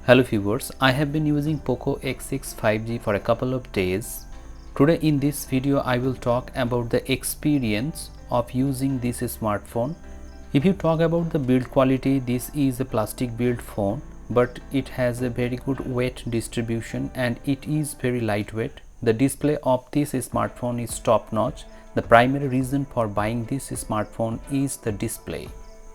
Hello viewers, I have been using Poco X6 5G for a couple of days. Today in this video I will talk about the experience of using this smartphone. If you talk about the build quality, this is a plastic build phone, but it has a very good weight distribution and it is very lightweight. The display of this smartphone is top notch. The primary reason for buying this smartphone is the display.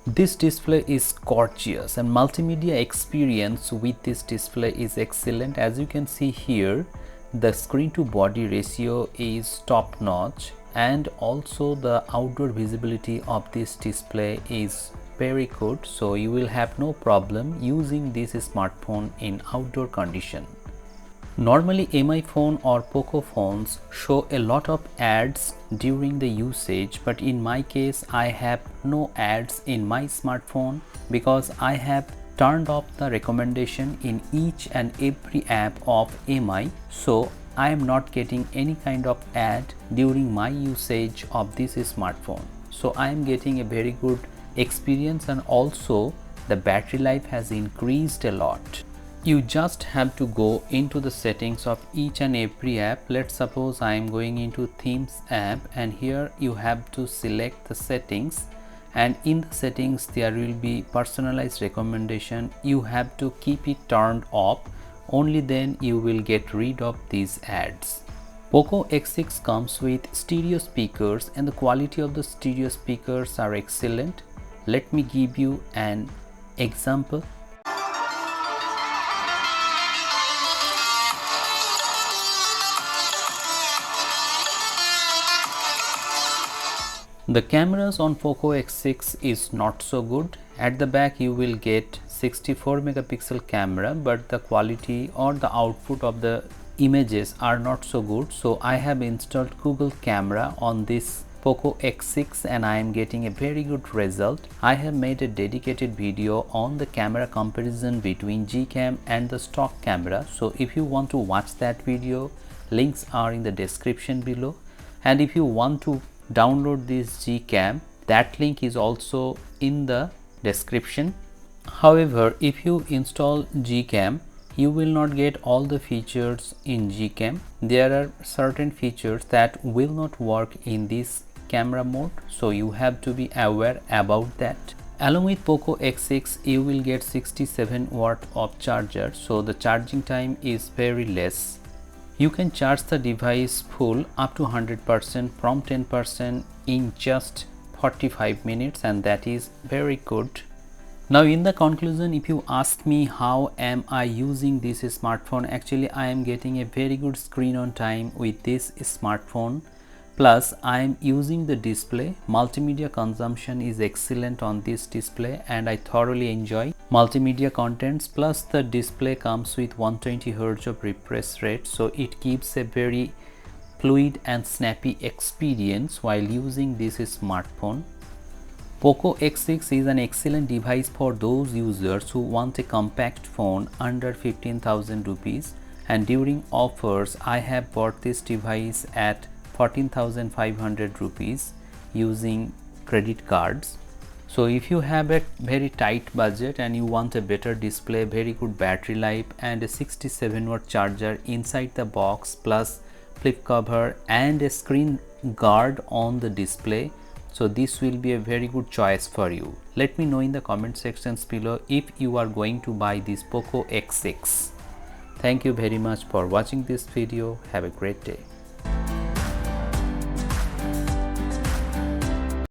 This display is gorgeous and multimedia experience with this display is excellent. As you can see here, the screen to body ratio is top notch and also the outdoor visibility of this display is very good, so you will have no problem using this smartphone in outdoor condition. Normally MI phone or Poco phones show a lot of ads during the usage, but in my case I have no ads in my smartphone because I have turned off the recommendation in each and every app of MI, so I am not getting any kind of ad during my usage of this smartphone. So I am getting a very good experience and also the battery life has increased a lot. You just have to go into the settings of each and every app. Let's suppose I am going into themes app and here you have to select the settings, and in the settings there will be personalized recommendation. You have to keep it turned off, only then you will get rid of these ads. Poco X6 comes with stereo speakers and the quality of the stereo speakers are excellent. Let me give you an example. The cameras on Poco X6 is not so good. At the back you will get 64 megapixel camera, but the quality or the output of the images are not so good. So I have installed Google Camera on this Poco X6 and I am getting a very good result. I have made a dedicated video on the camera comparison between Gcam and the stock camera. So if you want to watch that video, links are in the description below, and if you want to download this Gcam, that link is also in the description. However, if you install Gcam, you will not get all the features in Gcam. There are certain features that will not work in this camera mode, so you have to be aware about that. Along with Poco X6 you will get 67 watt of charger, so the charging time is very less. You can charge the device full up to 100% from 10% in just 45 minutes, and that is very good. Now in the conclusion, if you ask me how am I using this smartphone, actually I am getting a very good screen on time with this smartphone. Plus I am using the display. Multimedia consumption is excellent on this display and I thoroughly enjoy multimedia contents. Plus the display comes with 120 Hz of refresh rate, so it gives a very fluid and snappy experience while using this smartphone. Poco X6 is an excellent device for those users who want a compact phone under 15,000 rupees, and during offers I have bought this device at 14,500 rupees using credit cards. So if you have a very tight budget and you want a better display, very good battery life and a 67 watt charger inside the box, plus flip cover and a screen guard on the display, so this will be a very good choice for you. Let me know in the comment sections below if you are going to buy this Poco X6. Thank you very much for watching this video. Have a great day.